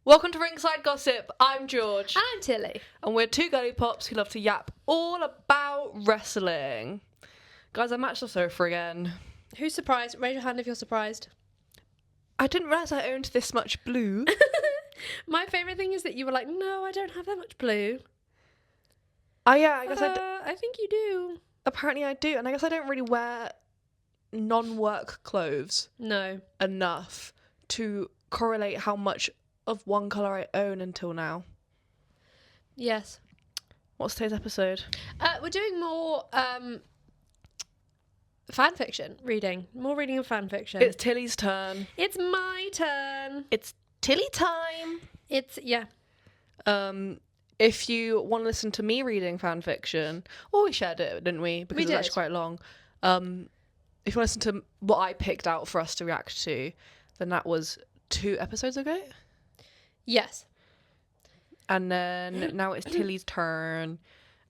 Welcome to Ringside Gossip. I'm George. And I'm Tilly. And we're two girliepops who love to yap all about wrestling. Guys, I matched the sofa again. Who's surprised? Raise your hand if you're surprised. I didn't realise I owned this much blue. My favourite thing is that you were like, no, I don't have that much blue. Oh yeah, I guess I think you do. Apparently I do. And I guess I don't really wear non-work clothes No. enough to correlate how much of one colour I own until now. Yes. What's today's episode? We're doing more fan fiction reading. More reading of fan fiction. It's Tilly's turn. It's my turn. It's Tilly time. Yeah. If you want to listen to me reading fan fiction, we shared it, didn't we? Because it's actually quite long. If you want to listen to what I picked out for us to react to, then that was 2 episodes ago. Yes. And then now it's Tilly's turn.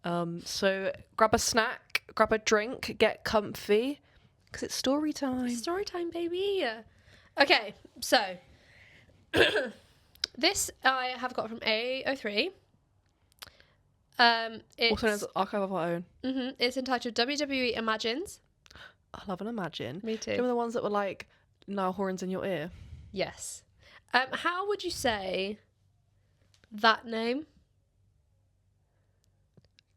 So grab a snack, grab a drink, get comfy, because it's story time. Story time, baby. Okay, so this I have got from A03. It's, also known as Archive of Our Own. It's entitled WWE Imagines. I love an Imagine. Me too. Remember the ones that were like, now horns in your ear? Yes. How would you say that name?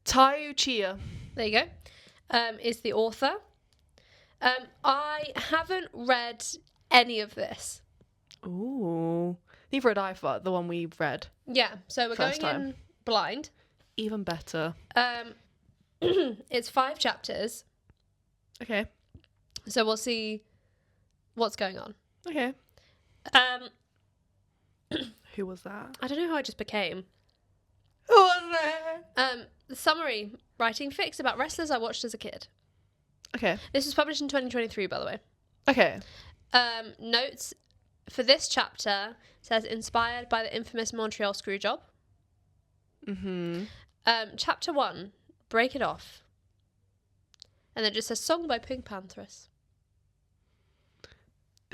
Tai Chia. There you go. Is the author. I haven't read any of this. Ooh. Neither had I, but the one we've read. Yeah, so we're First going time. in blind. Even better. It's 5 chapters, Okay. so we'll see what's going on. Okay. Who was that? I don't know who I just became. Who was that? The summary, writing fics about wrestlers I watched as a kid. Okay. This was published in 2023, by the way. Okay. Notes for this chapter says inspired by the infamous Montreal Screwjob. Mm-hmm. Chapter 1, Break It Off. And then it just says song by Pink Panthers.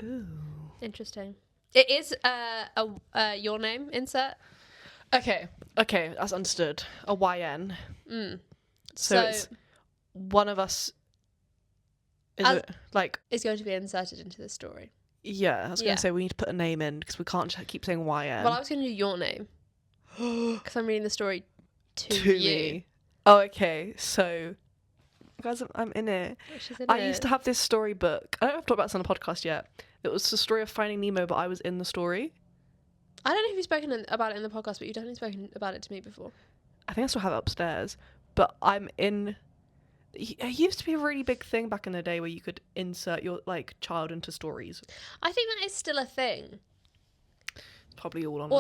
Ooh. Interesting. It is a your name insert. Okay. Okay, that's understood. A YN. So it's one of us. Is it like? Is going to be inserted into this story. Yeah, I was going to say we need to put a name in because we can't keep saying YN. Well, I was going to do your name because I'm reading the story to you. Me. Oh, okay. So, guys, I'm in it. I used to have this storybook. I don't know if I've talked about this on the podcast yet. It was the story of Finding Nemo, but I was in the story. I don't know if you've spoken about it in the podcast, but you've definitely spoken about it to me before. I think I still have it upstairs, but I'm in. It used to be a really big thing back in the day where you could insert your child into stories. I think that is still a thing. Probably all online.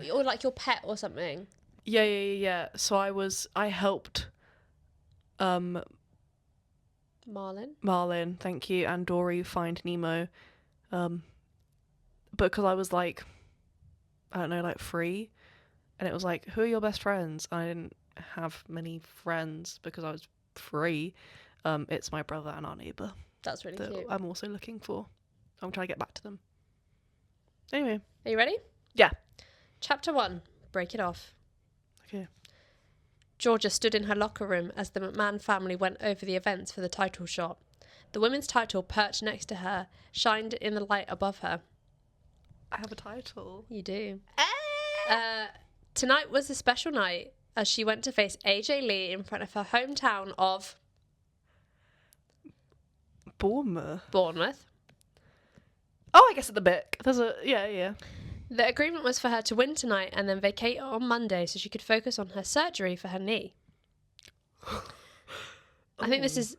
Or like your pet or something. Yeah. So I helped Marlin, thank you, and Dory find Nemo. Because I was I don't know, 3, and it was like, who are your best friends? And I didn't have many friends because I was 3. It's my brother and our neighbour. That's really cute. I'm also looking for. I'm trying to get back to them. Anyway. Are you ready? Yeah. Chapter 1, Break It Off. Okay. Georgia stood in her locker room as the McMahon family went over the events for the title shot. The women's title perched next to her shined in the light above her. I have a title. You do. Tonight was a special night as she went to face AJ Lee in front of her hometown of Bournemouth. Oh, I guess at the Bic. There's a yeah. The agreement was for her to win tonight and then vacate on Monday so she could focus on her surgery for her knee. I think this is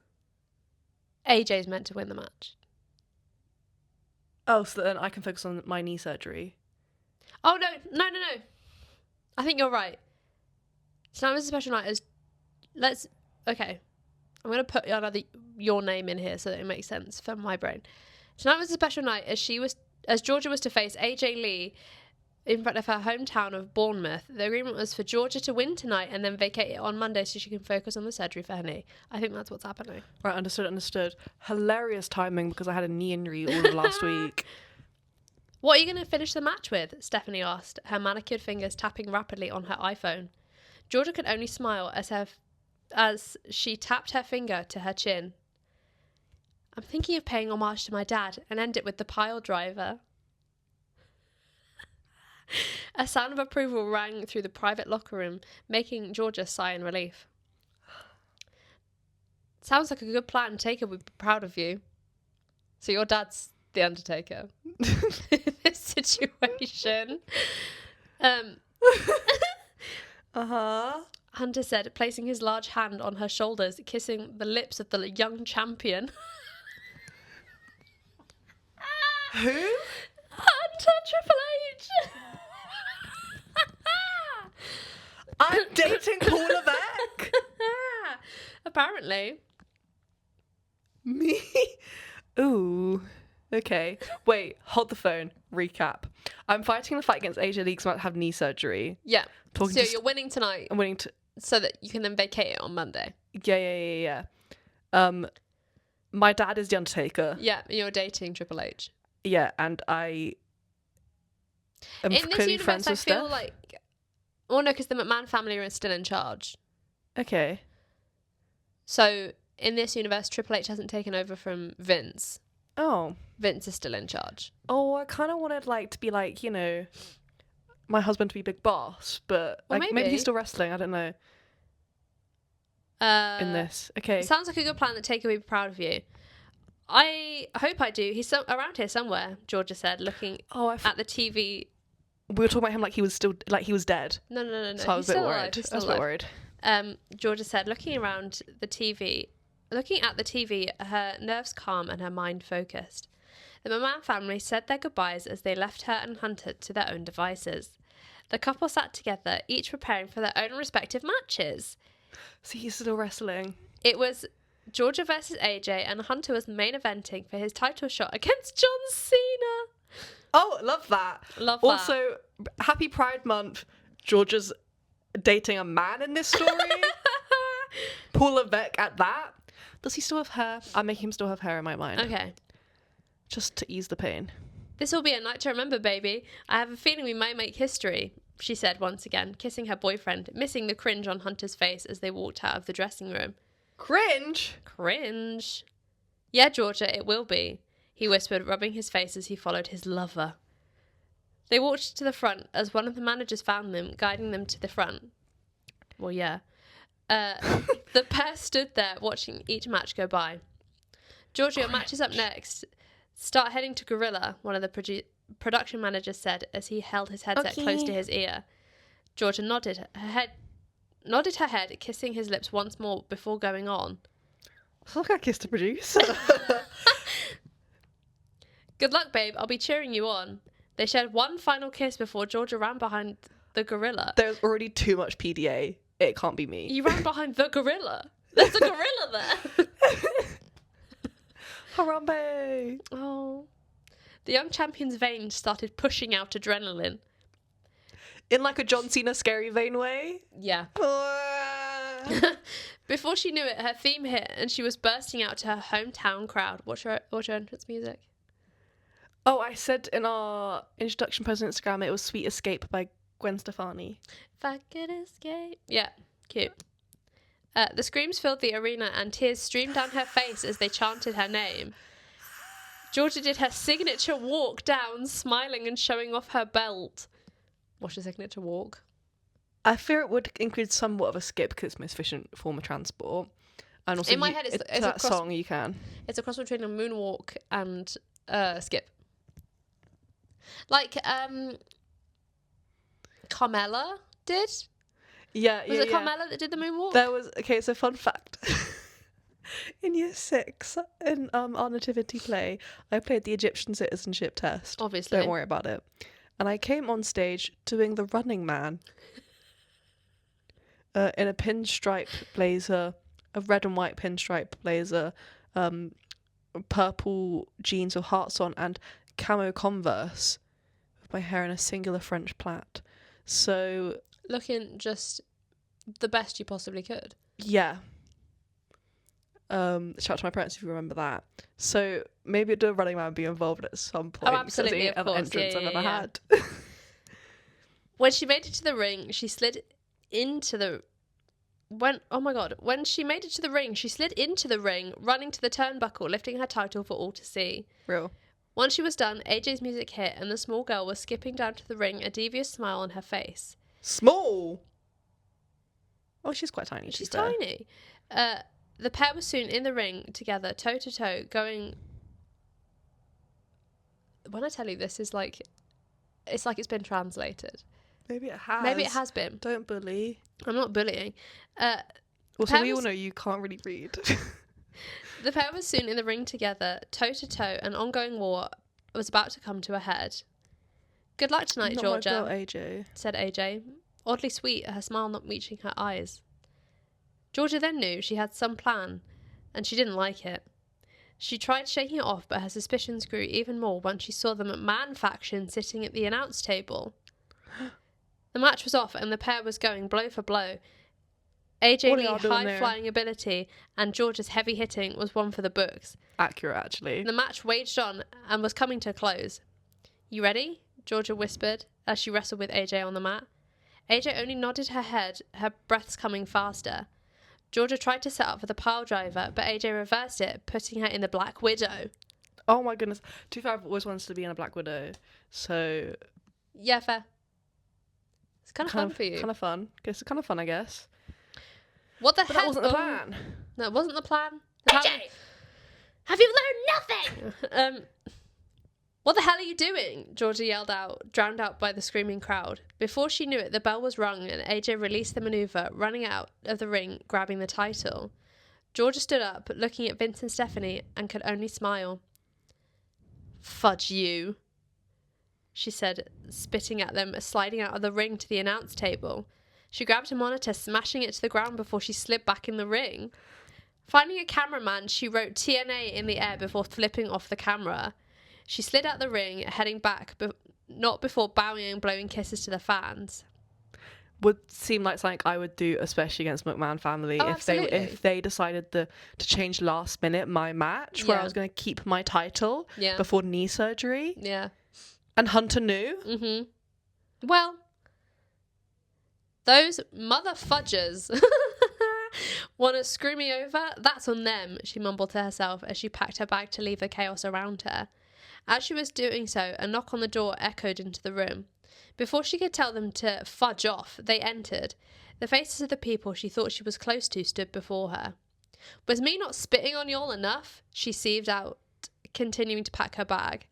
AJ's meant to win the match. Oh, so then I can focus on my knee surgery. Oh, no. I think you're right. Tonight was a special night okay. I'm going to put your name in here so that it makes sense for my brain. Tonight was a special night as Georgia was to face AJ Lee in front of her hometown of Bournemouth. The agreement was for Georgia to win tonight and then vacate it on Monday so she can focus on the surgery for her knee. I think that's what's happening. Right, understood. Hilarious timing because I had a knee injury all of last week. What are you going to finish the match with? Stephanie asked, her manicured fingers tapping rapidly on her iPhone. Georgia could only smile as she tapped her finger to her chin. I'm thinking of paying homage to my dad and end it with the pile driver. A sound of approval rang through the private locker room, making Georgia sigh in relief. Sounds like a good plan. Taker would be proud of you. So your dad's the Undertaker in this situation. Hunter said, placing his large hand on her shoulders, kissing the lips of the young champion. Who? Hunter Triple H. I'm dating Paul Levesque. Apparently. Me? Ooh. Okay. Wait, hold the phone. Recap. I'm fighting the fight against AJ Lee because I'm about to have knee surgery. Yeah. Talking so to you're winning tonight. I'm winning to... So that you can then vacate it on Monday. Yeah. My dad is the Undertaker. Yeah, you're dating Triple H. Yeah, and I am in this universe, friends I with feel Steph. like... Well, no, because the McMahon family are still in charge. Okay. So, in this universe, Triple H hasn't taken over from Vince. Oh. Vince is still in charge. Oh, I kind of wanted, like, to be, like, you know, my husband to be big boss, but Well, like, maybe he's still wrestling, I don't know, in this. Okay. Sounds like a good plan that Taker would be proud of you. I hope I do. He's around here somewhere, Georgia said, looking at the TV. We were talking about him like he was still, like he was dead. No. So I was a bit worried. I was a bit worried. Georgia said, looking at the TV, her nerves calm and her mind focused. The McMahon family said their goodbyes as they left her and Hunter to their own devices. The couple sat together, each preparing for their own respective matches. So he's still wrestling. It was Georgia versus AJ, and Hunter was main eventing for his title shot against John Cena. Oh, love that. Love that. Also, happy Pride Month. Georgia's dating a man in this story. Paul Levesque at that. Does he still have hair? I'm making him still have hair in my mind. Okay. Just to ease the pain. This will be a night to remember, baby. I have a feeling we might make history, she said once again, kissing her boyfriend, missing the cringe on Hunter's face as they walked out of the dressing room. Cringe? Cringe. Yeah, Georgia, it will be, he whispered, rubbing his face as he followed his lover. They walked to the front as one of the managers found them, guiding them to the front. Well, yeah. The pair stood there watching each match go by. Georgia, your match is up next. Start heading to Gorilla, one of the production managers said as he held his headset close to his ear. Georgia nodded her head, kissing his lips once more before going on. I like I kissed a producer. Good luck, babe. I'll be cheering you on. They shared one final kiss before Georgia ran behind the gorilla. There's already too much PDA. It can't be me. You ran behind the gorilla. There's a gorilla there. Harambe. Oh. The young champion's veins started pushing out adrenaline. In like a John Cena scary vein way? Yeah. Before she knew it, her theme hit and she was bursting out to her hometown crowd. What's your entrance music? Oh, I said in our introduction post on Instagram it was Sweet Escape by Gwen Stefani. If I could escape. Yeah, cute. The screams filled the arena and tears streamed down her face as they chanted her name. Georgia did her signature walk down, smiling and showing off her belt. What's your signature walk? I fear it would include somewhat of a skip because it's the most efficient form of transport. And also, in my head, it's that song you can. It's a cross between a moonwalk and skip. Like Carmella did. Yeah, Was it Carmella that did the moonwalk? There was so fun fact. In year 6, in our nativity play, I played the Egyptian citizenship test. Obviously. Don't worry about it. And I came on stage doing the Running Man in a pinstripe blazer, a red and white pinstripe blazer, purple jeans with hearts on, and camo Converse with my hair in a singular French plait. So... looking just the best you possibly could. Yeah. Shout out to my parents if you remember that. So maybe the Running Man would be involved at some point. Oh, absolutely, of course. Entrance I've ever had. When she made it to the ring, she slid into the... When she made it to the ring, she slid into the ring, running to the turnbuckle, lifting her title for all to see. Real. Once she was done, AJ's music hit, and the small girl was skipping down to the ring, a devious smile on her face. Small? Oh, she's quite tiny. She's tiny. The pair was soon in the ring together, toe to toe, going... When I tell you this is like... It's like it's been translated. Maybe it has. Maybe it has been. Don't bully. I'm not bullying. Also, we all know you can't really read. The pair was soon in the ring together, toe to toe. An ongoing war was about to come to a head. Good luck tonight, Not Georgia, my girl, AJ. said AJ. Oddly sweet, her smile not reaching her eyes. Georgia then knew she had some plan, and she didn't like it. She tried shaking it off, but her suspicions grew even more once she saw the McMahon faction sitting at the announce table. The match was off, and the pair was going blow for blow. AJ Lee's high-flying ability and Georgia's heavy hitting was one for the books. Accurate, actually. The match waged on and was coming to a close. You ready? Georgia whispered as she wrestled with AJ on the mat. AJ only nodded her head, her breaths coming faster. Georgia tried to set up for the pile driver, but AJ reversed it, putting her in the Black Widow. Oh my goodness. To be fair, I've always wanted to be in a Black Widow, so... Yeah, fair. It's kind of fun for you. Kind of fun. It's kind of fun, I guess. What the But heck? that wasn't the plan. No, it wasn't the plan. AJ! Have you learned nothing? What the hell are you doing? Georgia yelled out, drowned out by the screaming crowd. Before she knew it, the bell was rung and AJ released the maneuver, running out of the ring, grabbing the title. Georgia stood up, looking at Vince and Stephanie, and could only smile. Fudge you, she said, spitting at them, sliding out of the ring to the announce table. She grabbed a monitor, smashing it to the ground before she slid back in the ring. Finding a cameraman, she wrote TNA in the air before flipping off the camera. She slid out the ring, heading back, but not before bowing and blowing kisses to the fans. Would seem like something I would do, especially against McMahon family, if they decided to change last minute my match where I was going to keep my title before knee surgery. Yeah. And Hunter knew. Mm-hmm. Well, those mother fudgers want to screw me over? That's on them, she mumbled to herself as she packed her bag to leave the chaos around her. As she was doing so, a knock on the door echoed into the room. Before she could tell them to fudge off, they entered. The faces of the people she thought she was close to stood before her. Was me not spitting on y'all enough? She seethed out, continuing to pack her bag.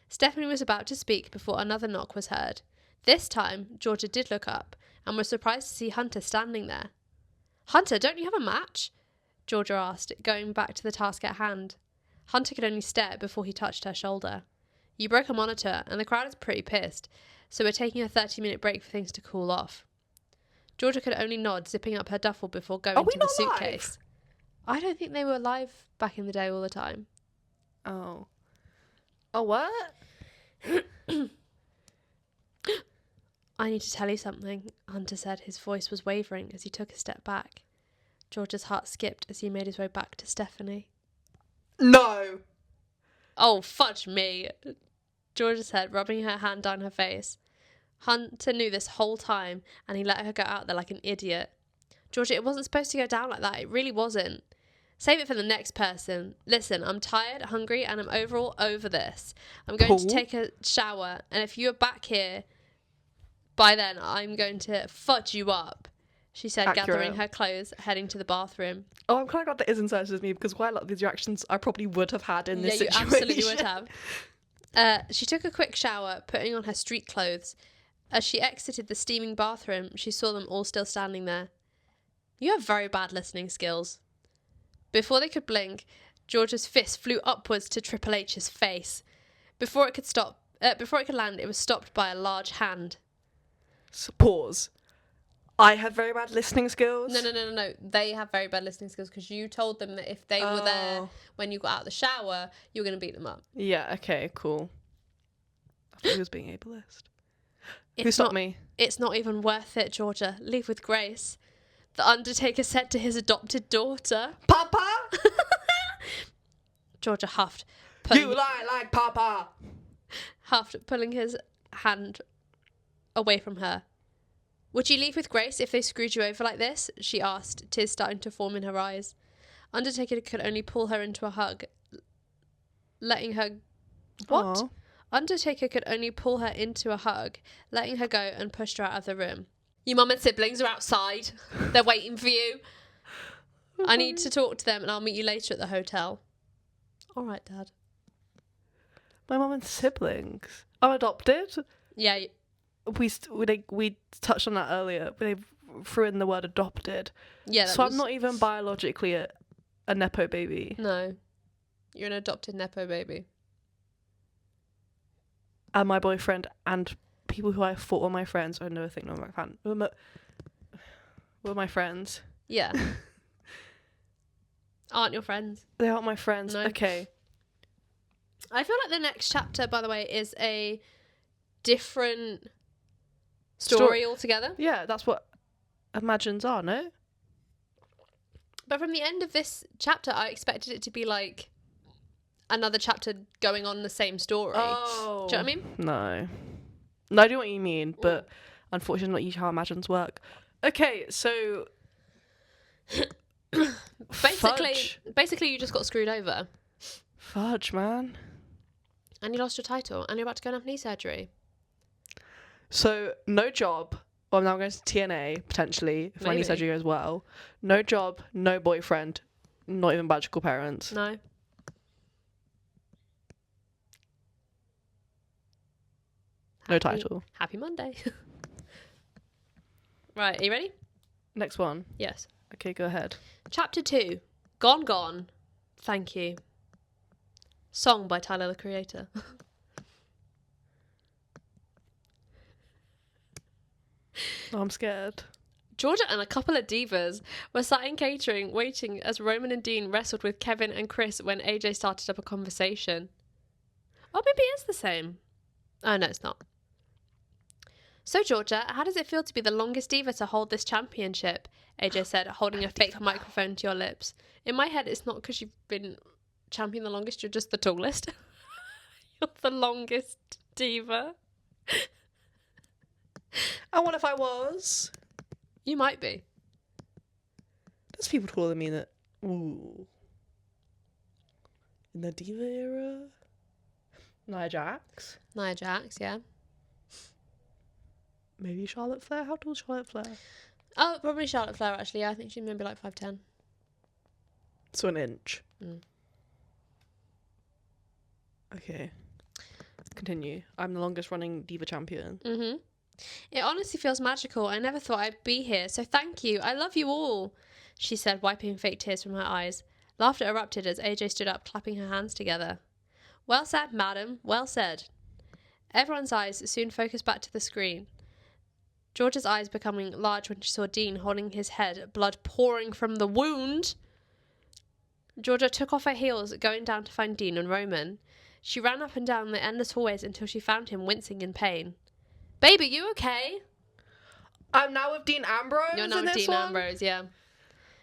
Stephanie was about to speak before another knock was heard. This time, Georgia did look up and was surprised to see Hunter standing there. Hunter, don't you have a match? Georgia asked, going back to the task at hand. Hunter could only stare before he touched her shoulder. You broke a monitor, and the crowd is pretty pissed, so we're taking a 30-minute break for things to cool off. Georgia could only nod, zipping up her duffel before going to the suitcase. Live? I don't think they were live back in the day all the time. Oh. Oh, what? I need to tell you something, Hunter said. His voice was wavering as he took a step back. George's heart skipped as he made his way back to Stephanie. No! Oh, fudge me, Georgia said, rubbing her hand down her face. Hunter knew this whole time, and he let her go out there like an idiot. Georgia, it wasn't supposed to go down like that. It really wasn't. Save it for the next person. Listen, I'm tired, hungry, and I'm overall over this. I'm going to take a shower, and if you're back here by then, I'm going to fudge you up, she said, gathering her clothes, heading to the bathroom. Oh, I'm kind of glad that is inside with me, because quite a lot of these reactions I probably would have had in this situation. You absolutely would have. She took a quick shower, putting on her street clothes. As she exited the steaming bathroom, she saw them all still standing there. You have very bad listening skills. Before they could blink, George's fist flew upwards to Triple H's face. Before it could land, it was stopped by a large hand. So, pause. I have very bad listening skills? No. They have very bad listening skills because you told them that if they were there when you got out of the shower, you were going to beat them up. Yeah, okay, cool. I thought he was being ableist. Who stopped me? It's not even worth it, Georgia. Leave with grace. The Undertaker said to his adopted daughter. Papa! Georgia huffed. You lie like Papa. Huffed, pulling his hand away from her. Would you leave with Grace if they screwed you over like this? She asked, tears starting to form in her eyes. Undertaker could only pull her into a hug, letting her... What? Aww. Undertaker could only pull her into a hug, letting her go and pushed her out of the room. Your mum and siblings are outside. They're waiting for you. I need to talk to them and I'll meet you later at the hotel. All right, Dad. My mum and siblings. I'm adopted. Yeah. We touched on that earlier. They threw in the word adopted. Yeah. So I'm not even biologically a nepo baby. No. You're an adopted nepo baby. And my boyfriend and people who I thought were my friends, I never think were my friends. Yeah. Aren't your friends? They aren't my friends. No. Okay. I feel like the next chapter, by the way, is a different story altogether. Yeah, that's what Imagines are, no? But from the end of this chapter, I expected it to be like another chapter going on the same story. Oh. Do you know what I mean? No. No, I do what you mean, but unfortunately not usually how Imagines work. Okay, so... Basically you just got screwed over. Fudge, man. And you lost your title, and you're about to go and have knee surgery. So, no job. Well, I'm now going to TNA, potentially, if my knee surgery goes well. No job, no boyfriend, not even biological parents. No. No title. Happy Monday. Right, are you ready? Next one. Yes. Okay, go ahead. Chapter 2. Gone, Gone. Thank you. Song by Tyler, the Creator. Oh, I'm scared. Georgia and a couple of divas were sat in catering, waiting as Roman and Dean wrestled with Kevin and Chris when AJ started up a conversation. Oh, maybe it is the same. Oh, no, it's not. So, Georgia, how does it feel to be the longest diva to hold this championship? AJ said, holding a fake microphone to your lips. In my head, it's not because you've been champion the longest, you're just the tallest. You're the longest diva. And what if I was? You might be. There's people taller than me that... Ooh. In the diva era? Nia Jax? Nia Jax, yeah. Maybe Charlotte Flair? How tall is Charlotte Flair? Oh, probably Charlotte Flair, actually. Yeah, I think she's maybe like 5'10". So an inch. Mm. Okay. Continue. I'm the longest running diva champion. Mm-hmm. It honestly feels magical. I never thought I'd be here, so thank you. I love you all, she said, wiping fake tears from her eyes. Laughter erupted as AJ stood up, clapping her hands together. Well said, madam. Well said. Everyone's eyes soon focused back to the screen. George's eyes becoming large when she saw Dean holding his head, blood pouring from the wound. Georgia took off her heels, going down to find Dean and Roman. She ran up and down the endless hallways until she found him wincing in pain. Baby, you okay? I'm now with Dean Ambrose. You're now with Dean Ambrose, yeah.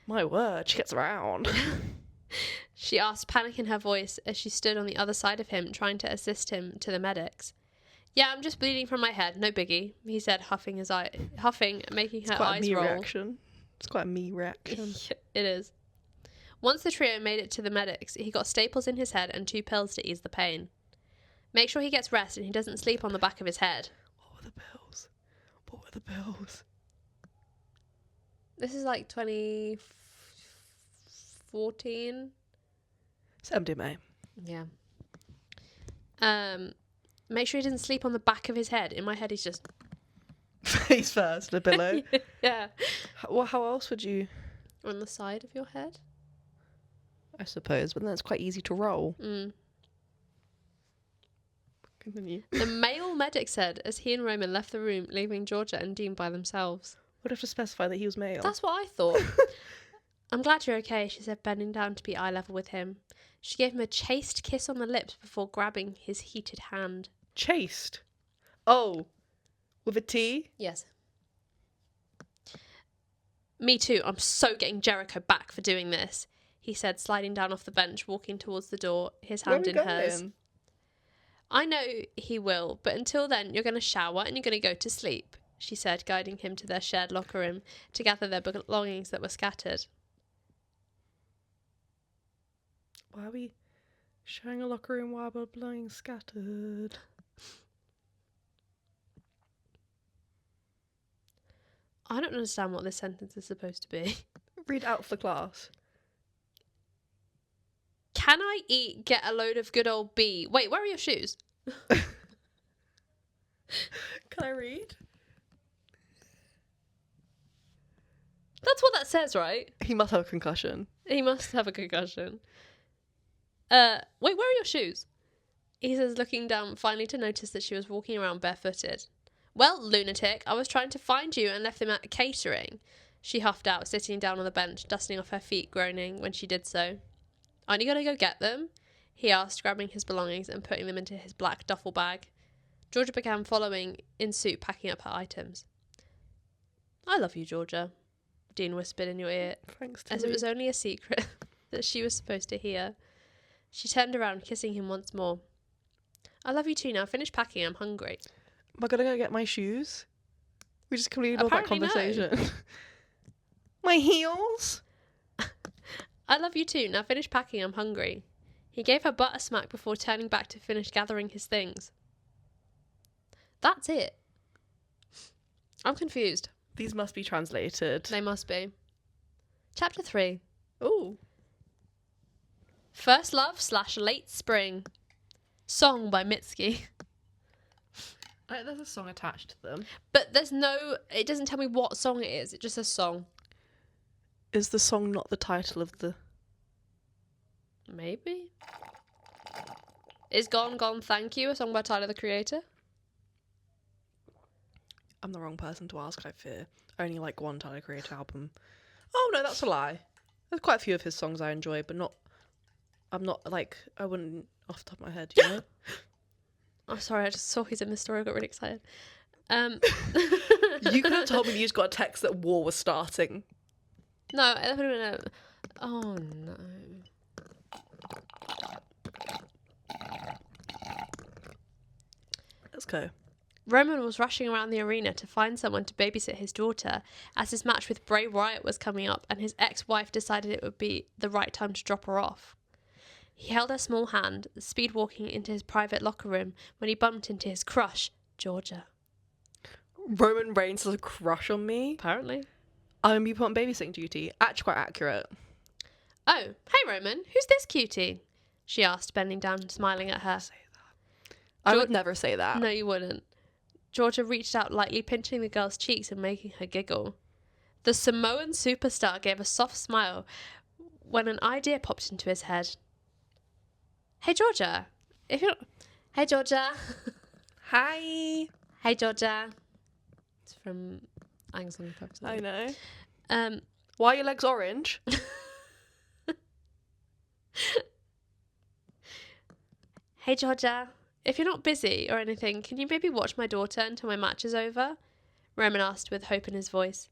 My word, she gets around. She asked, panic in her voice, as she stood on the other side of him, trying to assist him to the medics. Yeah, I'm just bleeding from my head, no biggie, he said, huffing, making her eyes roll. It's quite a me reaction. It is. Once the trio made it to the medics, he got staples in his head and 2 pills to ease the pain. Make sure he gets rest and he doesn't sleep on the back of his head. What were the pills? What were the pills? This is like 2014. It's MDMA. Yeah. Make sure he doesn't sleep on the back of his head. In my head, he's just... Face first, the pillow. Yeah. Well, how else would you... On the side of your head? I suppose, but then it's quite easy to roll. Mm. Continue. The male medic said as he and Roman left the room, leaving Georgia and Dean by themselves. Would have to specify that he was male. That's what I thought. I'm glad you're okay, she said, bending down to be eye level with him. She gave him a chaste kiss on the lips before grabbing his heated hand. Chaste? Oh. With a T? Yes. Me too. I'm so getting Jericho back for doing this. he said, sliding down off the bench, walking towards the door, his hand in hers. I know he will, but until then, you're going to shower and you're going to go to sleep, she said, guiding him to their shared locker room to gather their belongings that were scattered. Why are we sharing a locker room while our belongings scattered? I don't understand what this sentence is supposed to be. Read out for class. Can I eat, get a load of good old B? Wait, where are your shoes? Can I read? That's what that says, right? He must have a concussion. He must have a concussion. Wait, where are your shoes? He says, looking down finally to notice that she was walking around barefooted. Well, lunatic, I was trying to find you and left them at catering. She huffed out, sitting down on the bench, dusting off her feet, groaning when she did so. Aren't you going to go get them? He asked, grabbing his belongings and putting them into his black duffel bag. Georgia began following in suit, packing up her items. I love you, Georgia, Dean whispered in your ear, Thanks to as me. it was only a secret that she was supposed to hear. She turned around, kissing him once more. I love you too now. Finish packing, I'm hungry. Am I going to go get my shoes? We just completely ignored that Apparently conversation. No. My heels? I love you too. Now finish packing, I'm hungry. He gave her butt a smack before turning back to finish gathering his things. That's it. I'm confused. These must be translated. They must be. Chapter 3. Ooh. First Love / Late Spring. Song by Mitski. There's a song attached to them. But it doesn't tell me what song it is. It just says song. Is the song not the title of the... Maybe. Is Gone Gone Thank You a song by Tyler, the Creator? I'm the wrong person to ask, I fear. I only like one Tyler, Creator album. Oh no, that's a lie. There's quite a few of his songs I enjoy, but not... I wouldn't off the top of my head, you know? Oh, sorry, I just saw he's in the story. I got really excited. You could have told me you just got a text that war was starting. No, that would have been Oh, no. Let's go. Roman was rushing around the arena to find someone to babysit his daughter as his match with Bray Wyatt was coming up and his ex-wife decided it would be the right time to drop her off. He held her small hand, speed walking into his private locker room when he bumped into his crush, Georgia. Roman Reigns has a crush on me. Apparently. I'm going to be put on babysitting duty. Actually quite accurate. Oh, hey Roman, who's this cutie? She asked, bending down and smiling at her. I would never say that. No, you wouldn't. Georgia reached out lightly, pinching the girl's cheeks and making her giggle. The Samoan superstar gave a soft smile when an idea popped into his head. Hey Georgia, Hey Georgia. Hi. Hey Georgia. It's from Angus on the Pub. I know. Um, Why are your legs orange? Hey Georgia, if you're not busy or anything, can you maybe watch my daughter until my match is over? Roman asked with hope in his voice.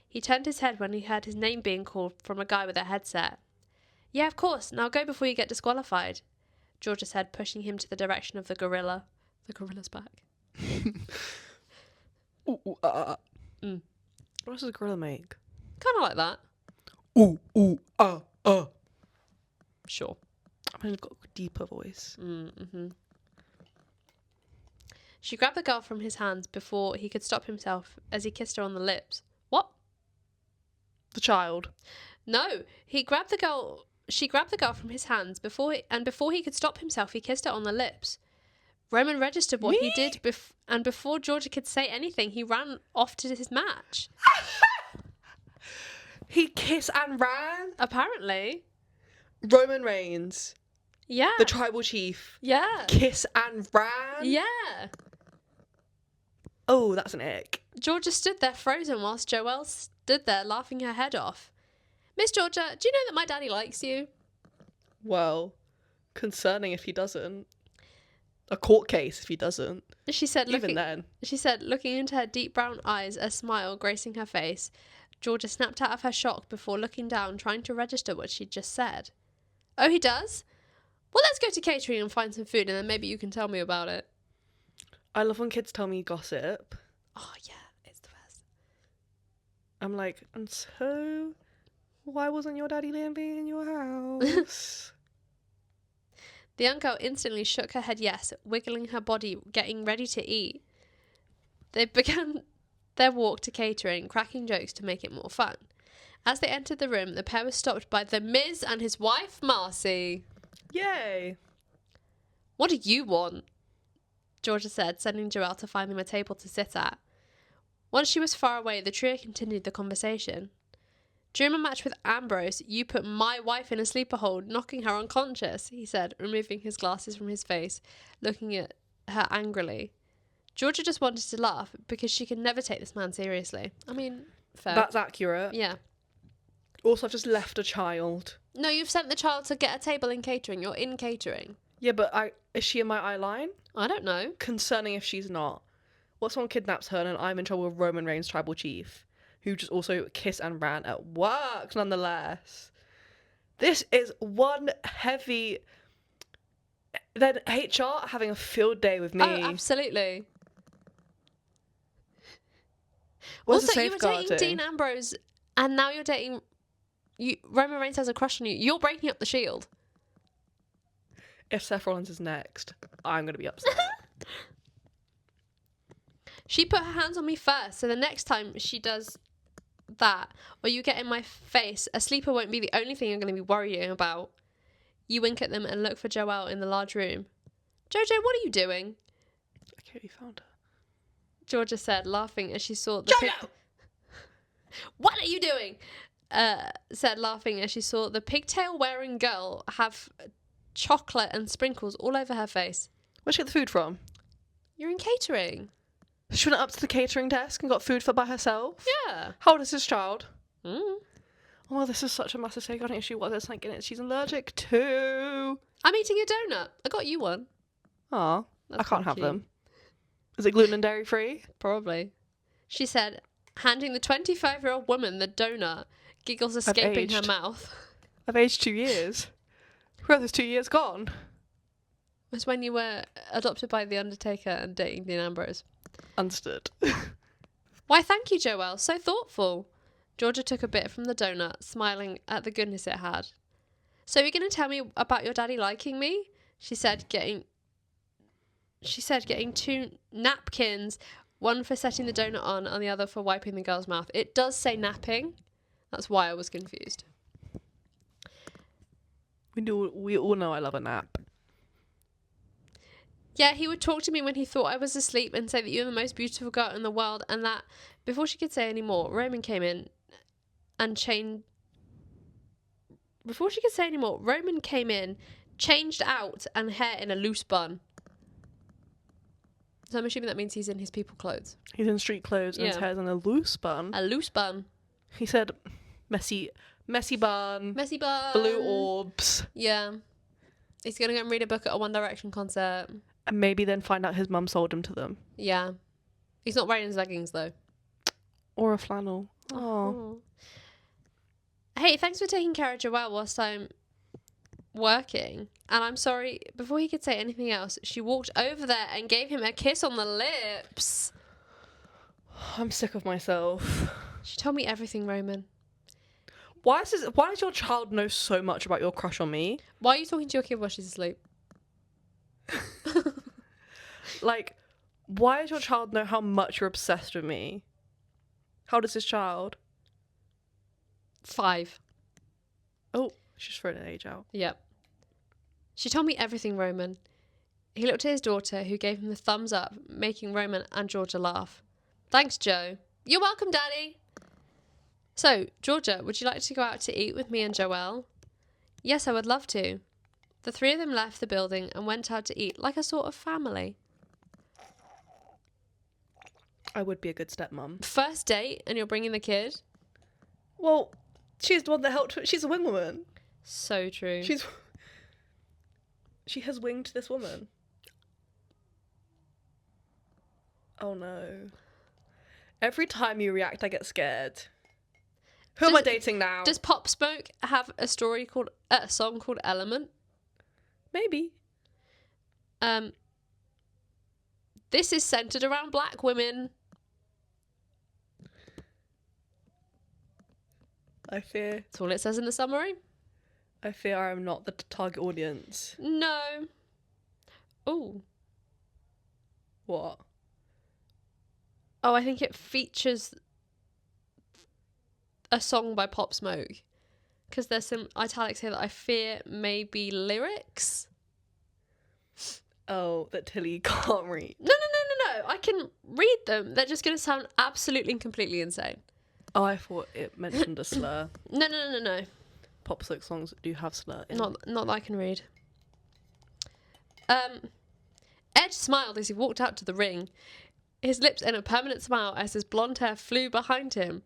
He turned his head when he heard his name being called from a guy with a headset. Yeah, of course. Now go before you get disqualified, Georgia said, pushing him to the direction of the gorilla. The gorilla's back. What does a gorilla make? Kind of like that. Sure. I mean, I've got a deeper voice. Mm-hmm. She grabbed the girl from his hands before he could stop himself as he kissed her on the lips. What? The child. No, he grabbed the girl. She grabbed the girl from his hands before he could stop himself, he kissed her on the lips. Roman registered what he did, and before Georgia could say anything, he ran off to his match. He kissed and ran? Apparently. Roman Reigns. Yeah. The tribal chief. Yeah. Kiss and ran? Yeah. Oh, that's an ick. Georgia stood there frozen whilst Joelle stood there laughing her head off. Miss Georgia, do you know that my daddy likes you? Well, concerning if he doesn't. A court case if he doesn't. She said, Even then. She said, looking into her deep brown eyes, a smile gracing her face. Georgia snapped out of her shock before looking down, trying to register what she'd just said. Oh, he does? Well, let's go to catering and find some food, and then maybe you can tell me about it. I love when kids tell me gossip. Oh, yeah, it's the best. I'm like, and so, why wasn't your daddy living in your house? The young girl instantly shook her head yes, wiggling her body, getting ready to eat. They began their walk to catering, cracking jokes to make it more fun. As they entered the room, the pair was stopped by the Miz and his wife, Marcy. Yay! What do you want? Georgia said, sending Joelle to find them a table to sit at. Once she was far away, the trio continued the conversation. During my match with Ambrose, you put my wife in a sleeper hold, knocking her unconscious, he said, removing his glasses from his face, looking at her angrily. Georgia just wanted to laugh because she could never take this man seriously. I mean, fair. That's accurate. Yeah. Also, I've just left a child. No, you've sent the child to get a table in catering. You're in catering. Yeah, but is she in my eye line? I don't know. Concerning if she's not. What someone kidnaps her and I'm in trouble with Roman Reigns' tribal chief, who just also kissed and ran at work, nonetheless. This is one heavy... Then HR having a field day with me. Oh, absolutely. Where's also, the you were safeguarding? dating Dean Ambrose, and now you're dating... Roman Reigns has a crush on you. You're breaking up the Shield. If Seth Rollins is next, I'm going to be upset. She put her hands on me first, so the next time she does that, or you get in my face, a sleeper won't be the only thing you're going to be worrying about. You wink at them and look for Joelle in the large room. Jojo, what are you doing? Okay, we found her. Georgia said, laughing as she saw the... Jojo! What are you doing? Said, laughing as she saw the pigtail-wearing girl have chocolate and sprinkles all over her face. Where'd she get the food from? You're in catering. She went up to the catering desk and got food for by herself? Yeah. How old is this child? Mm. Oh, this is such a massive safeguarding issue. What is like in it? She's allergic to. I'm eating a donut. I got you one. Aw, I That's can't quite have cute. them. Is it gluten and dairy free? Probably. She said, handing the 25-year-old woman the donut, giggles escaping her aged. mouth. I've aged 2 years. Where are those 2 years gone? It was when you were adopted by The Undertaker and dating Dean Ambrose. Understood. Why, thank you, Joelle. So thoughtful. Georgia took a bit from the donut, smiling at the goodness it had. So you're going to tell me about your daddy liking me? She said, getting 2 napkins, one for setting the donut on and the other for wiping the girl's mouth. It does say napping. That's why I was confused. We all know I love a nap. Yeah, he would talk to me when he thought I was asleep and say that you're the most beautiful girl in the world, and that before she could say any more, Roman came in and changed. Before she could say any more, Roman came in, changed out, and hair in a loose bun. So I'm assuming that means he's in his people clothes. He's in street clothes and his Yeah. hair's in a loose bun. A loose bun. He said, messy bun, Messy bun. blue orbs. Yeah. He's going to go and read a book at a One Direction concert. And maybe then find out his mum sold him to them. Yeah. He's not wearing his leggings, though. Or a flannel. Oh. Oh. Hey, thanks for taking care of Joelle whilst I'm working. And I'm sorry, before he could say anything else, she walked over there and gave him a kiss on the lips. I'm sick of myself. She told me everything, Roman. Why does your child know so much about your crush on me? Why are you talking to your kid while she's asleep? Like, why does your child know how much you're obsessed with me? How does this child? 5. Oh, she's throwing an age out. Yep. She told me everything, Roman. He looked at his daughter, who gave him the thumbs up, making Roman and Georgia laugh. Thanks, Joe. You're welcome, Daddy. So, Georgia, would you like to go out to eat with me and Joelle? Yes, I would love to. The 3 of them left the building and went out to eat like a sort of family. I would be a good stepmom. First date and you're bringing the kid? Well, she's the one that helped. She's a wing woman. So true. She has winged this woman. Oh no. Every time you react, I get scared. Who am I dating now? Does Pop Smoke have a song called Element? Maybe. This is centered around black women. I fear. That's all it says in the summary. I fear I am not the target audience. No. Oh. What? Oh, I think it features a song by Pop Smoke. Because there's some italics here that I fear may be lyrics. Oh, that Tilly can't read. No. I can read them. They're just going to sound absolutely and completely insane. Oh, I thought it mentioned a slur. No. Pop Smoke songs do have slur in. Not that I can read. Edge smiled as he walked out to the ring, his lips in a permanent smile as his blonde hair flew behind him.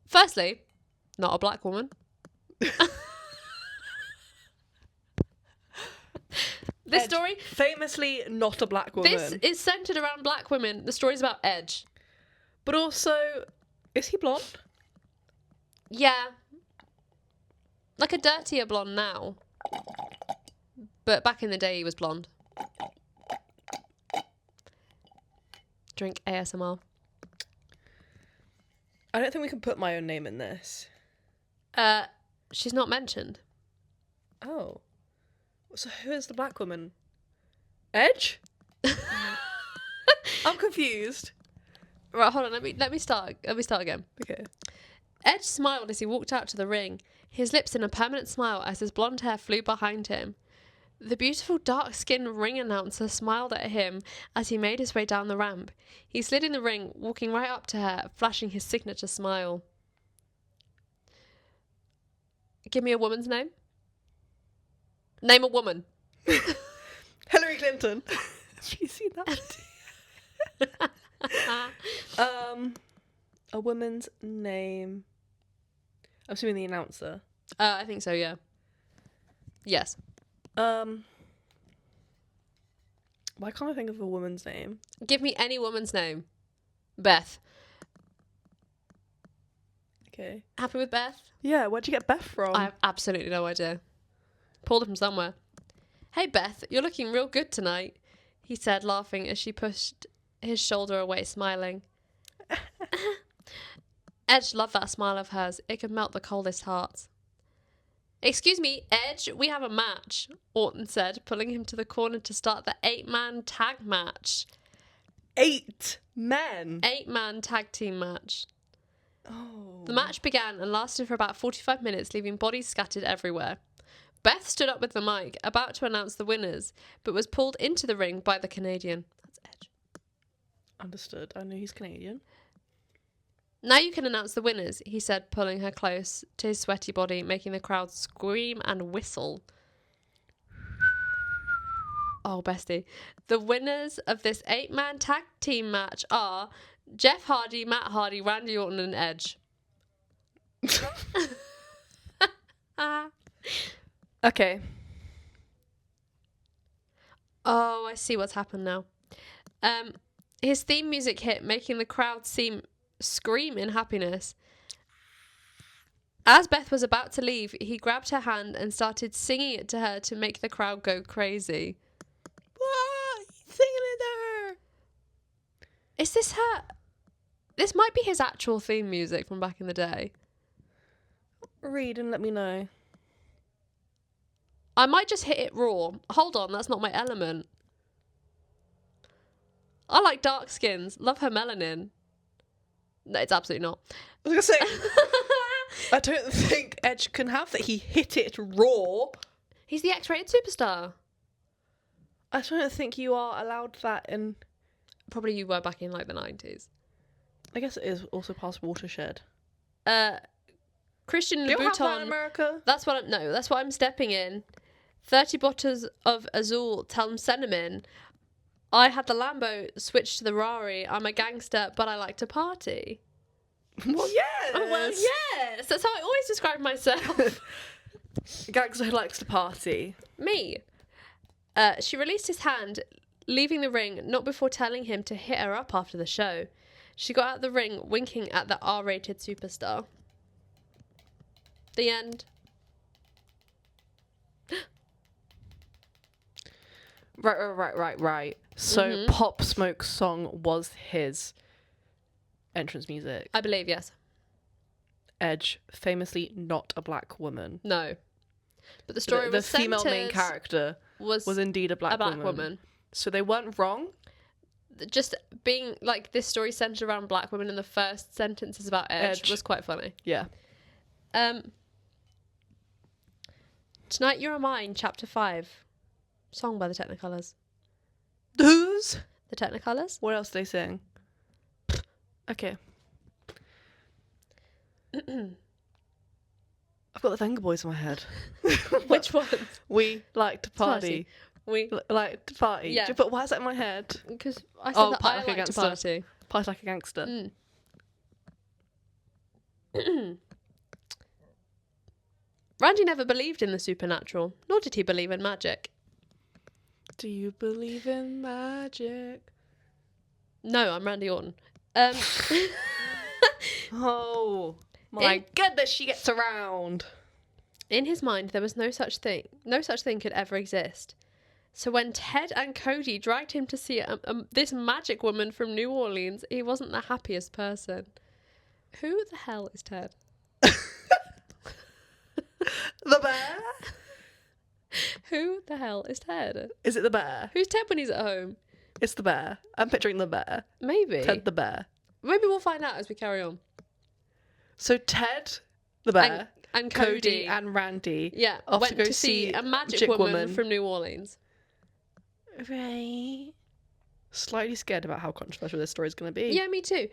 Firstly, not a black woman. This Edge, story, famously not a black woman. this is centered around black women. The story's about Edge. But also, is he blonde? Yeah. Like a dirtier blonde now. But back in the day, he was blonde. Drink ASMR. I don't think we can put my own name in this. She's not mentioned. Oh. So who is the black woman? Edge? I'm confused. Right, hold on. Let me start again. Okay. Edge smiled as he walked out to the ring, his lips in a permanent smile as his blonde hair flew behind him. The beautiful dark-skinned ring announcer smiled at him as he made his way down the ramp. He slid in the ring, walking right up to her, flashing his signature smile. Give me a woman's name. Name a woman. Hillary Clinton. Have you seen that? A woman's name. I'm assuming the announcer. I think so, yeah. Yes. Why can't I think of a woman's name? Give me any woman's name. Beth. Okay. Happy with Beth? Yeah, where'd you get Beth from? I have absolutely no idea. Pulled it from somewhere. Hey, Beth, you're looking real good tonight, he said, laughing as she pushed his shoulder away, smiling. Edge loved that smile of hers. It could melt the coldest hearts. Excuse me, Edge, we have a match, Orton said, pulling him to the corner to start the 8-man tag match. 8 men? 8-man tag team match. Oh. The match began and lasted for about 45 minutes, leaving bodies scattered everywhere. Beth stood up with the mic, about to announce the winners, but was pulled into the ring by the Canadian. That's Edge. Understood. I know he's Canadian. Now you can announce the winners, he said, pulling her close to his sweaty body, making the crowd scream and whistle. Oh, bestie. The winners of this 8-man tag team match are Jeff Hardy, Matt Hardy, Randy Orton, and Edge. Okay. Oh, I see what's happened now. His theme music hit, making the crowd scream in happiness. As Beth was about to leave, he grabbed her hand and started singing it to her to make the crowd go crazy. What? He's singing it to her. Is this her? This might be his actual theme music from back in the day. Read and let me know. I might just hit it raw. Hold on, that's not my element. I like dark skins. Love her melanin. No, it's absolutely not. I was going to say, I don't think Edge can have that. He hit it raw. He's the X-rated superstar. I don't think you are allowed that in... Probably you were back in like the 90s. I guess it is also past Watershed. Christian Do you have that Louboutin. in America? That's what I'm stepping in. 30 bottles of Azul Telm Cinnamon. I had the Lambo switched to the Rari. I'm a gangster, but I like to party. Well, yes. Oh, well, yes. That's how I always describe myself. A gangster who likes to party. Me. She released his hand, leaving the ring, not before telling him to hit her up after the show. She got out of the ring, winking at the R-rated superstar. The end. Right. So Pop Smoke's song was his entrance music. I believe, yes. Edge, famously not a black woman. No. But the story The was female main character was indeed a black woman. So they weren't wrong. Just being like this story centered around black women in the first sentence is about Edge was quite funny. Yeah. Tonight You're Mine, Chapter 5. Song by the Technicolors. Who's? The Technicolors. What else do they sing? Okay. I've got the Venga Boys in my head. Which ones? We like to party. We like to party. Yeah. But why is that in my head? Because I said that I like a like to gangster. party. Party like a gangster. Randy never believed in the supernatural, nor did he believe in magic. Do you believe in magic? No, I'm Randy Orton. Oh my goodness, she gets around. In his mind, there was no such thing could ever exist. So when Ted and Cody dragged him to see this magic woman from New Orleans, he wasn't the happiest person. Who the hell is Ted? The bear? Who the hell is Ted? Is it the bear? Who's Ted when he's at home? It's the bear. I'm picturing the bear. Maybe. Ted the bear. Maybe we'll find out as we carry on. So Ted the bear and Cody and Randy went to see a magic woman from New Orleans. Right. Slightly scared about how controversial this story is going to be. Yeah, me too.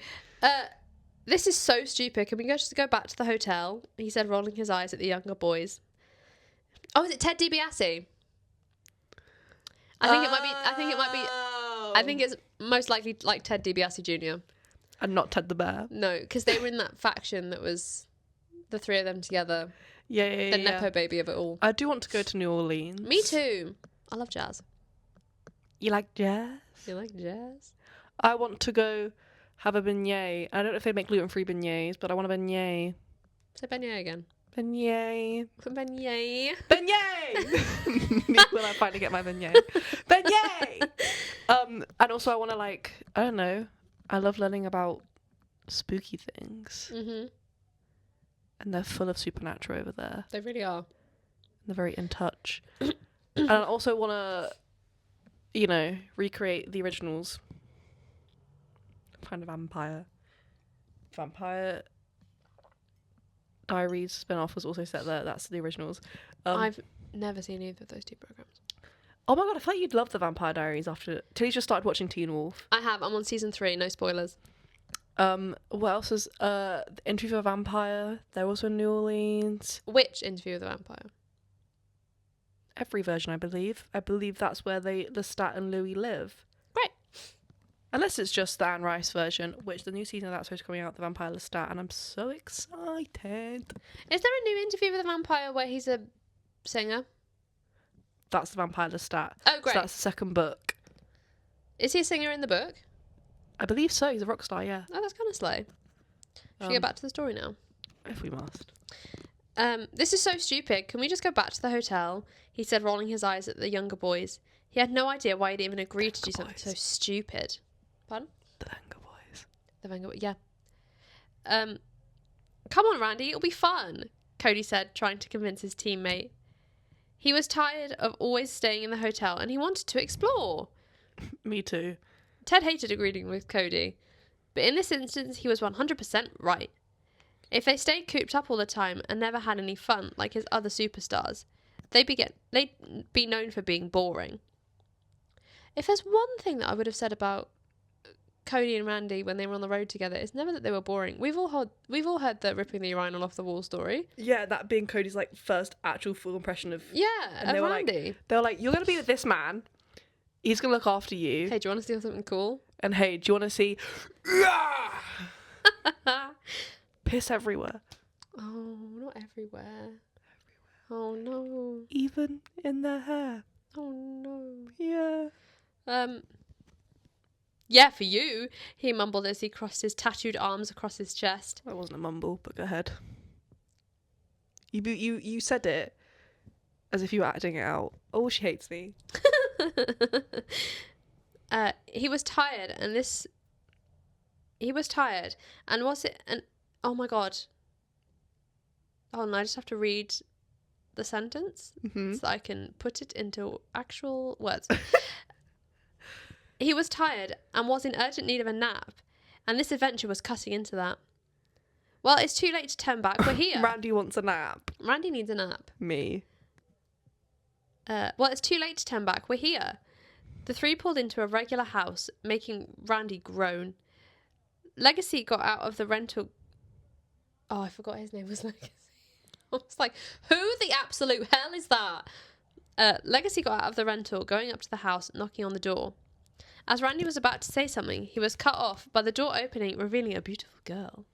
This is so stupid. Can we just go back to the hotel? He said, rolling his eyes at the younger boys. Oh, is it Ted DiBiase? I think it might be. I think it's most likely like Ted DiBiase Jr. And not Ted the bear. No, because they were in that faction that was the three of them together. Yeah. The Nepo baby of it all. I do want to go to New Orleans. Me too. I love jazz. You like jazz? You like jazz? I want to go have a beignet. I don't know if they make gluten-free beignets, but I want a beignet. Say beignet again. Beignet. Beignet. Beignet! When I finally get my beignet. Beignet! And also I want to I don't know, I love learning about spooky things. Mm-hmm. And they're full of supernatural over there. They really are. They're very in touch. And I also want to, recreate the originals. Find a vampire. Vampire Diaries spin-off was also set there. That's the originals. I've never seen either of those two programs. Oh my god, I feel like you'd love the Vampire Diaries after... Tilly's just started watching Teen Wolf. I have. I'm on season 3. No spoilers. What else is... The Interview with a Vampire. They're also in New Orleans. Which Interview with a Vampire? Every version, I believe. I believe that's where Lestat and Louis live. Right. Unless it's just the Anne Rice version, which the new season of that's supposed to coming out, The Vampire Lestat, and I'm so excited. Is there a new Interview with a Vampire where he's a singer? That's The Vampire Lestat. Oh, great. So that's the second book. Is he a singer in the book? I believe so. He's a rock star, yeah. Oh, that's kind of slow. Should we get back to the story now? If we must. This is so stupid. Can we just go back to the hotel? He said, rolling his eyes at the younger boys. He had no idea why he'd even agreed to do something so stupid. Pardon? The Venga Boys. The Venga Boys, yeah. Come on, Randy, it'll be fun, Cody said, trying to convince his teammate. He was tired of always staying in the hotel and he wanted to explore. Me too. Ted hated agreeing with Cody, but in this instance, he was 100% right. If they stayed cooped up all the time and never had any fun like his other superstars, they'd be known for being boring. If there's one thing that I would have said about Cody and Randy when they were on the road together, it's never that they were boring. We've all heard the ripping the urinal off the wall story. Yeah, that being Cody's first actual full impression of and they were Randy. They were like, you're gonna be with this man. He's gonna look after you. Hey, do you want to see something cool? And hey, do you want to see piss everywhere? Oh, not everywhere. Oh no. Even in their hair. Oh no. Yeah. Yeah, for you, he mumbled as he crossed his tattooed arms across his chest. That wasn't a mumble, but go ahead. You said it as if you were acting it out. Oh, she hates me. He was tired, and was it? And oh my god! Oh no, I just have to read the sentence so that I can put it into actual words. He was tired and was in urgent need of a nap, and this adventure was cutting into that. Well, it's too late to turn back. We're here. Randy wants a nap. Randy needs a nap. Me. Well, it's too late to turn back. We're here. The three pulled into a regular house, making Randy groan. Legacy got out of the rental... Oh, I forgot his name was Legacy. I was like, who the absolute hell is that? Legacy got out of the rental, going up to the house, knocking on the door. As Randy was about to say something, he was cut off by the door opening, revealing a beautiful girl.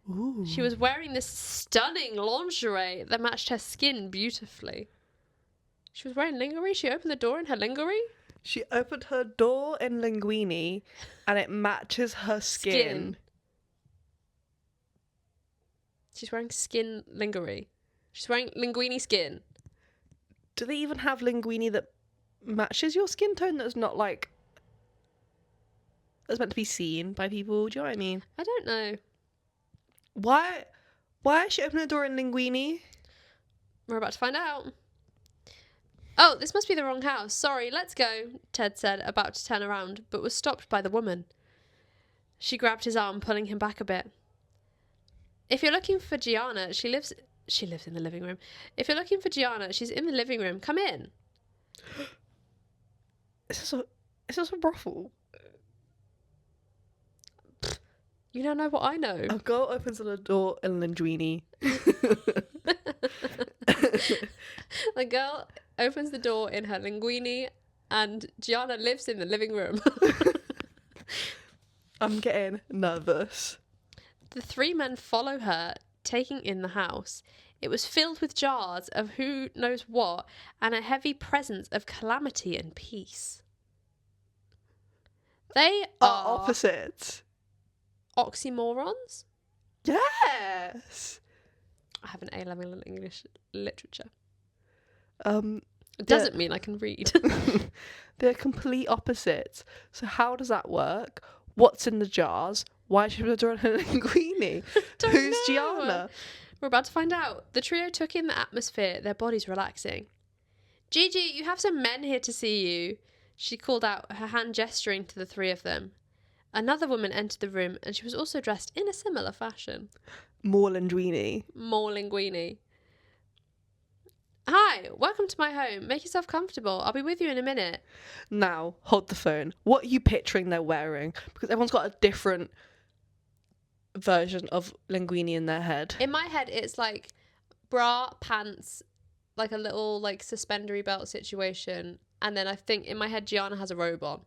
Ooh. She was wearing this stunning lingerie that matched her skin beautifully. She was wearing lingerie? She opened the door in her lingerie? She opened her door in linguini and it matches her skin. She's wearing skin lingerie. She's wearing linguini skin. Do they even have linguini that matches your skin tone that's not like... that's meant to be seen by people? Do you know what I mean? I don't know. Why is she opening the door in linguini? We're about to find out. Oh, this must be the wrong house. Sorry, let's go, Ted said, about to turn around, but was stopped by the woman. She grabbed his arm, pulling him back a bit. If you're looking for Gianna, she lives in the living room. If you're looking for Gianna, she's in the living room. Come in. Is this a brothel? You don't know what I know. A girl opens the door in linguini. The girl opens the door in her linguini and Gianna lives in the living room. I'm getting nervous. The three men follow her, taking in the house. It was filled with jars of who knows what and a heavy presence of calamity and peace. They are opposites. Oxymorons? Yes. I have an A level in English literature. It doesn't mean I can read. They're complete opposites. So how does that work? What's in the jars? Why should we do it in a linguini? Who's know. Gianna? We're about to find out. The trio took in the atmosphere, their bodies relaxing. Gigi, you have some men here to see you, she called out, her hand gesturing to the three of them. Another woman entered the room, and she was also dressed in a similar fashion. More linguini. More linguini. Hi, welcome to my home. Make yourself comfortable. I'll be with you in a minute. Now, hold the phone. What are you picturing they're wearing? Because everyone's got a different version of linguini in their head. In my head, it's like bra, pants, like a little like suspendery belt situation. And then I think in my head, Gianna has a robe on.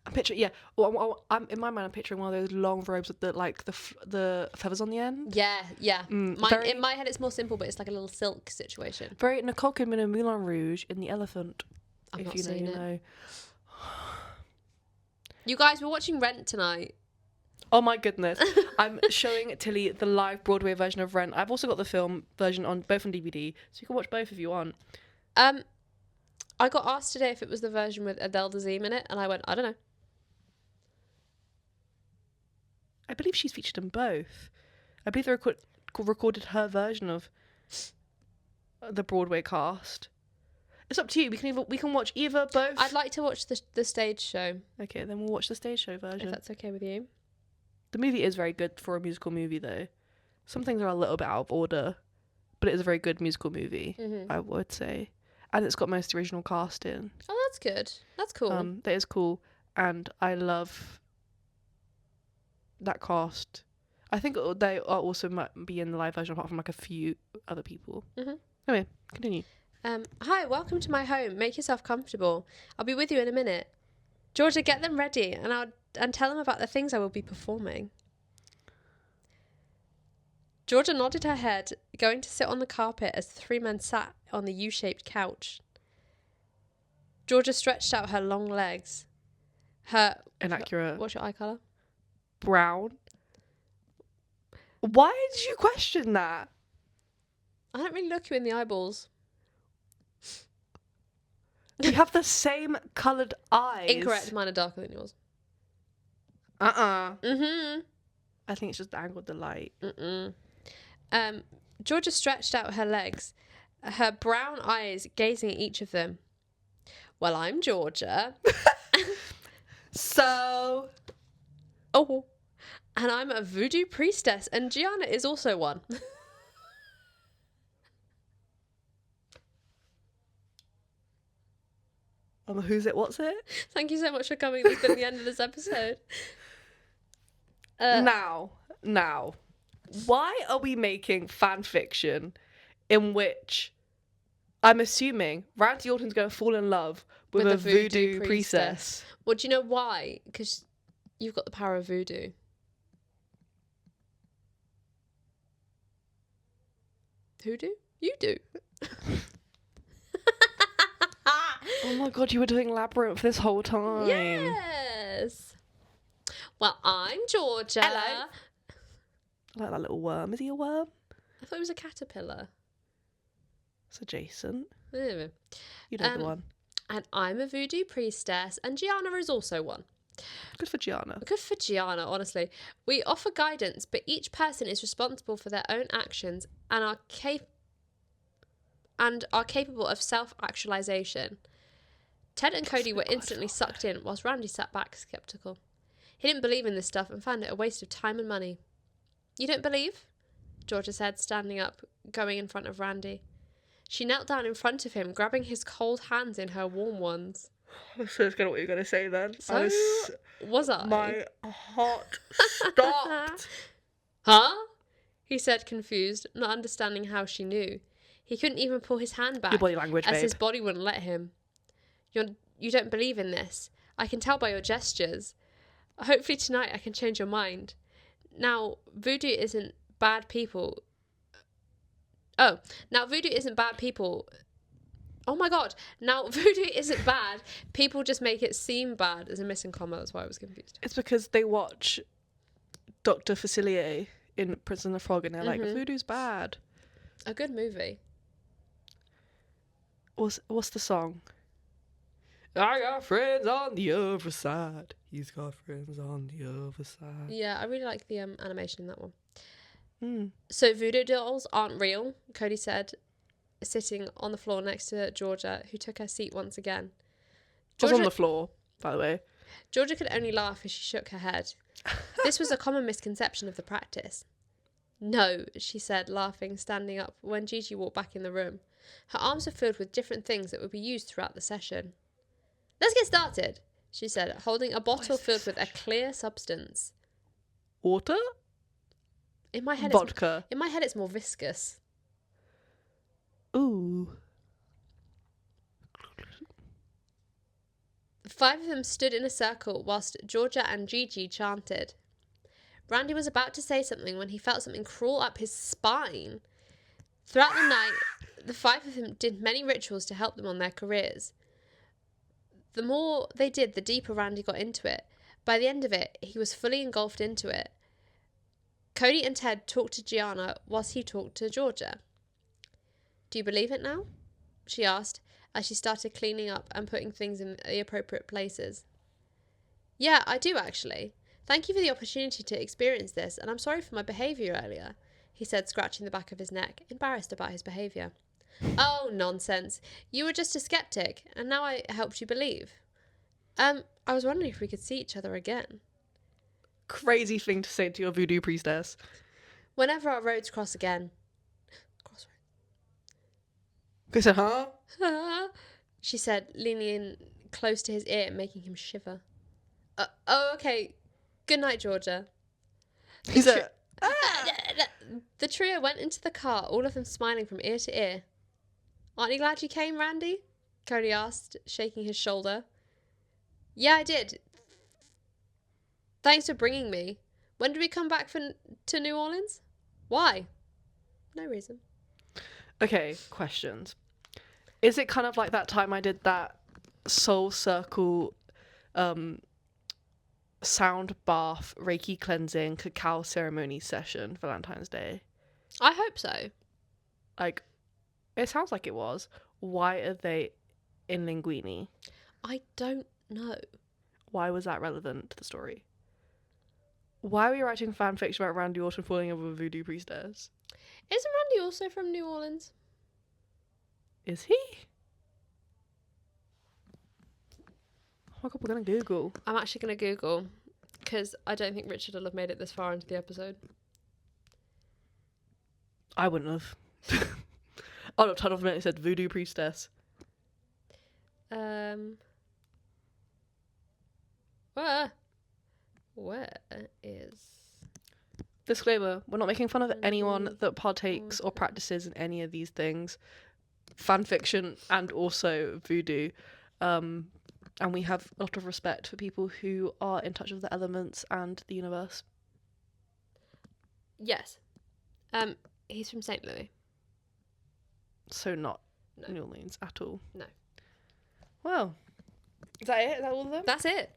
I'm picturing, yeah. Well, I'm in my mind. I'm picturing one of those long robes with the feathers on the end. Yeah. In my head, it's more simple, but it's like a little silk situation. Very Nicole Kidman in Moulin Rouge in The Elephant. I've if not you know, seen you it. know. You guys, we're watching Rent tonight. Oh my goodness! I'm showing Tilly the live Broadway version of Rent. I've also got the film version on both on DVD, so you can watch both if you want. I got asked today if it was the version with Adele Dazeem in it, and I went, I don't know. I believe she's featured in both. I believe they recorded her version of the Broadway cast. It's up to you. We can watch either, both. I'd like to watch the stage show. Okay, then we'll watch the stage show version. If that's okay with you. The movie is very good for a musical movie, though. Some things are a little bit out of order, but it is a very good musical movie, I would say. And it's got most original cast in. Oh, that's good. That's cool. That is cool, and I love that cast. I think they are also might be in the live version apart from like a few other people. Anyway, continue. Hi, welcome to my home. Make yourself comfortable. I'll be with you in a minute. Georgia, get them ready and tell them about the things I will be performing. Georgia nodded her head, going to sit on the carpet as the three men sat on the U-shaped couch. Georgia stretched out her long legs. Her... Inaccurate. What's your eye colour? Brown. Why did you question that? I don't really look you in the eyeballs. We have the same coloured eyes. Incorrect. Mine are darker than yours. Mm-hmm. I think it's just the angle of the light. Georgia stretched out her legs, her brown eyes gazing at each of them. Well, I'm Georgia. So... Oh. And I'm a voodoo priestess, and Gianna is also one. Who's it? What's it? Thank you so much for coming. This has been the end of this episode. Now, why are we making fan fiction in which I'm assuming Randy Orton's going to fall in love with a voodoo priestess? Well, do you know why? Because you've got the power of voodoo. Who do? You do. Oh my god, you were doing Labyrinth this whole time. Yes. Well, I'm Georgia. Hello. I like that little worm. Is he a worm? I thought it was a caterpillar. It's adjacent. Anyway. You know the one. And I'm a voodoo priestess, and Gianna is also one. Good for Gianna. Good for Gianna, honestly. We offer guidance, but each person is responsible for their own actions and are capable of self-actualization. Ted and Cody were instantly sucked in, whilst Randy sat back skeptical. He didn't believe in this stuff and found it a waste of time and money. You don't believe? Georgia said, standing up, going in front of Randy. She knelt down in front of him, grabbing his cold hands in her warm ones. I was so scared of what you were going to say then. So, was I? My heart stopped. Huh? He said, confused, not understanding how she knew. He couldn't even pull his hand back. Your body language, as babe. his body wouldn't let him. You don't believe in this. I can tell by your gestures. Hopefully tonight I can change your mind. Now, voodoo isn't bad people. Oh, now voodoo isn't bad people. Oh my god. Now, voodoo isn't bad. People just make it seem bad. There's a missing comma. That's why I was confused. It's because they watch Dr. Facilier in Prince and the Frog and they're like, voodoo's bad. A good movie. What's the song? I got friends on the other side. He's got friends on the other side. Yeah, I really like the animation in that one. Mm. So voodoo dolls aren't real, Cody said, sitting on the floor next to Georgia, who took her seat once again. I was on the floor, by the way. Georgia could only laugh as she shook her head. This was a common misconception of the practice. No, she said, laughing, standing up when Gigi walked back in the room. Her arms were filled with different things that would be used throughout the session. Let's get started, she said, holding a bottle filled with a clear substance. Water? In my head, vodka. In my head, it's more viscous. Ooh. The five of them stood in a circle whilst Georgia and Gigi chanted. Randy was about to say something when he felt something crawl up his spine. Throughout the night, the five of them did many rituals to help them on their careers. The more they did, the deeper Randy got into it. By the end of it, he was fully engulfed into it. Cody and Ted talked to Gianna whilst he talked to Georgia. Do you believe it now? She asked, as she started cleaning up and putting things in the appropriate places. Yeah, I do actually. Thank you for the opportunity to experience this, and I'm sorry for my behaviour earlier, he said, scratching the back of his neck, embarrassed about his behaviour. Oh, nonsense. You were just a skeptic, and now I helped you believe. I was wondering if we could see each other again. Crazy thing to say to your voodoo priestess. Whenever our roads cross again. They said, huh? She said, leaning in close to his ear, making him shiver. Oh, okay. Good night, Georgia. He said, The trio went into the car, all of them smiling from ear to ear. Aren't you glad you came, Randy? Cody asked, shaking his shoulder. Yeah, I did. Thanks for bringing me. When did we come back to New Orleans? Why? No reason. Okay, questions. Is it kind of like that time I did that Soul Circle sound bath, Reiki cleansing, cacao ceremony session for Valentine's Day? I hope so. Like, it sounds like it was. Why are they in linguini? I don't know. Why was that relevant to the story? Why are we writing fan fiction about Randy Orton falling in love with a voodoo priestess? Isn't Randy also from New Orleans? Is he? Oh my god, we're gonna Google. I'm actually going to Google, because I don't think Richard will have made it this far into the episode. I wouldn't have. I'd have turned off a minute and said voodoo priestess. Where is... Disclaimer, we're not making fun of anyone that partakes or practices in any of these things. Fan fiction and also voodoo. And we have a lot of respect for people who are in touch with the elements and the universe. Yes. He's from St. Louis. So not No. New Orleans at all. No. Well, is that it? Is that all of them? That's it.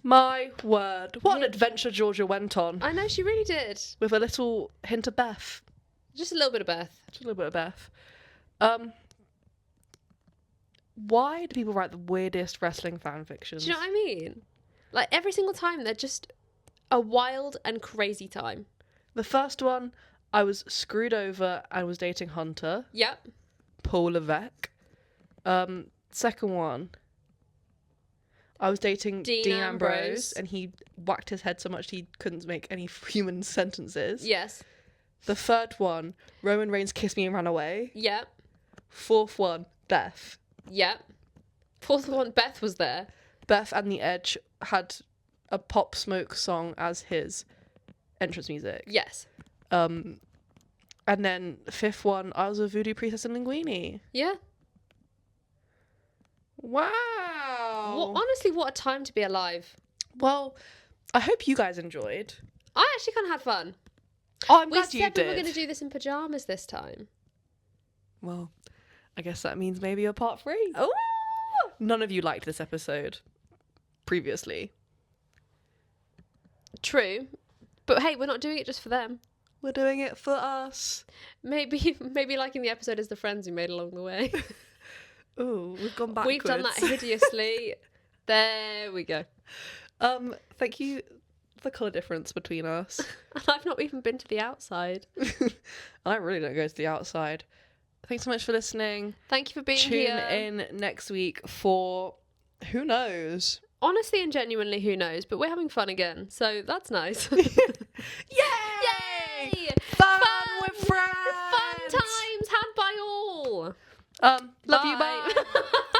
My word. What an Yeah. adventure Georgia went on. I know, she really did. With a little hint of Beth. Just a little bit of Beth. Just a little bit of Beth. Why do people write the weirdest wrestling fan fictions? Do you know what I mean? Like, every single time, they're just a wild and crazy time. The first one, I was screwed over and was dating Hunter. Yep. Paul Levesque. Second one, I was dating Dean Ambrose and he whacked his head so much he couldn't make any human sentences. Yes. The third one, Roman Reigns kissed me and ran away. Yep. Fourth one, Beth. Yep. Fourth one, Beth was there. Beth and the Edge had a Pop Smoke song as his entrance music. Yes. And then fifth one, I was a voodoo priestess in linguini. Yeah. Wow. Well, honestly, what a time to be alive. Well, I hope you guys enjoyed. I actually kind of had fun. Oh, I'm We glad you said did. we were going to do this in pyjamas this time. Well, I guess that means maybe a part 3. Oh! None of you liked this episode previously. True. But hey, we're not doing it just for them. We're doing it for us. Maybe liking the episode is the friends we made along the way. Ooh, we've gone backwards. We've done that hideously. There we go. Thank you for the colour difference between us. And I've not even been to the outside. I really don't go to the outside. Thanks so much for listening. Thank you for being Tune here. in next week for who knows? Honestly and genuinely, who knows? But we're having fun again, so that's nice. Yay! Yay! Fun with friends! Fun times had by all. Love you, Bye. bye.